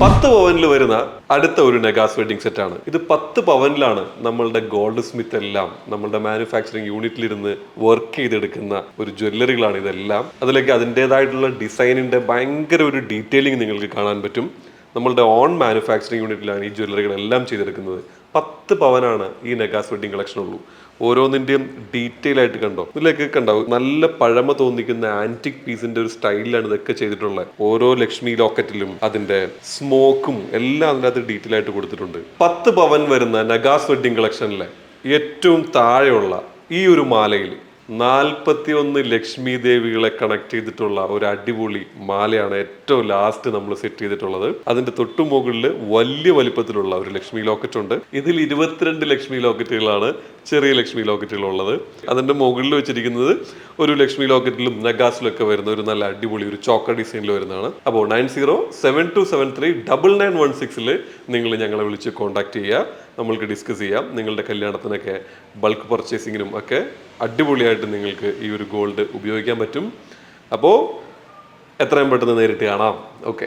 10 പവനിൽ വരുന്ന അടുത്ത ഒരു നെഗാസ് വെഡിങ് സെറ്റ് ആണ് ഇത്. 10 പവനിലാണ് നമ്മളുടെ ഗോൾഡ് സ്മിത്ത് എല്ലാം നമ്മളുടെ മാനുഫാക്ചറിങ് യൂണിറ്റിലിരുന്ന് വർക്ക് ചെയ്തെടുക്കുന്ന ഒരു ജ്വല്ലറികളാണ് ഇതെല്ലാം. അതിലേക്ക് അതിൻ്റെതായിട്ടുള്ള ഡിസൈനിന്റെ ഭയങ്കര ഒരു ഡീറ്റെയിലിംഗ് നിങ്ങൾക്ക് കാണാൻ പറ്റും. നമ്മളുടെ ഓൺ മാനുഫാക്ചറിങ് യൂണിറ്റിലാണ് ഈ ജ്വല്ലറികളെല്ലാം ചെയ്തെടുക്കുന്നത്. 10 പവനാണ് ഈ നെഗാസ് വെഡിങ് കളക്ഷൻ ഉള്ളൂ. ഓരോന്നിന്റെയും ഡീറ്റെയിൽ ആയിട്ട് കണ്ടോ, ഇതിലേക്ക് കണ്ടാവും നല്ല പഴമ തോന്നിക്കുന്ന ആന്റിക് പീസിന്റെ ഒരു സ്റ്റൈലിലാണ് ഇതൊക്കെ ചെയ്തിട്ടുള്ളത്. ഓരോ ലക്ഷ്മി ലോക്കറ്റിലും അതിന്റെ സ്മോക്കും എല്ലാം അതിനകത്ത് ഡീറ്റെയിൽ ആയിട്ട് കൊടുത്തിട്ടുണ്ട്. 10 പവൻ വരുന്ന നെഗാസ് വെഡിങ് കളക്ഷനിലെ ഏറ്റവും താഴെയുള്ള ഈ ഒരു മാലയിൽ 41 ലക്ഷ്മി ദേവികളെ കണക്ട് ചെയ്തിട്ടുള്ള ഒരു അടിപൊളി മാലയാണ് ഏറ്റവും ലാസ്റ്റ് നമ്മൾ സെറ്റ് ചെയ്തിട്ടുള്ളത്. അതിന്റെ തൊട്ടു മുകളിൽ വലിയ വലിപ്പത്തിലുള്ള ഒരു ലക്ഷ്മി ലോക്കറ്റ് ഉണ്ട്. ഇതിൽ 22 ലക്ഷ്മി ലോക്കറ്റുകളാണ് ചെറിയ ലക്ഷ്മി ലോക്കറ്റുകൾ ഉള്ളത്. അതിന്റെ മുകളിൽ വെച്ചിരിക്കുന്നത് ഒരു ലക്ഷ്മി ലോക്കറ്റിലും നെഗാസിലൊക്കെ വരുന്ന ഒരു നല്ല അടിപൊളി ഒരു ചോക്ക ഡിസൈനിൽ വരുന്നതാണ്. അപ്പോൾ 9072739916 നിങ്ങൾ ഞങ്ങളെ വിളിച്ച് കോൺടാക്ട് ചെയ്യുക. നമ്മൾക്ക് ഡിസ്കസ് ചെയ്യാം. നിങ്ങളുടെ കല്യാണത്തിനൊക്കെ ബൾക്ക് പർച്ചേസിങ്ങിനും ഒക്കെ അടിപൊളിയായിട്ട് നിങ്ങൾക്ക് ഈ ഒരു ഗോൾഡ് ഉപയോഗിക്കാൻ പറ്റും. അപ്പോൾ എത്രയും പെട്ടെന്ന് നേരിട്ട് കാണാം. ഓക്കെ.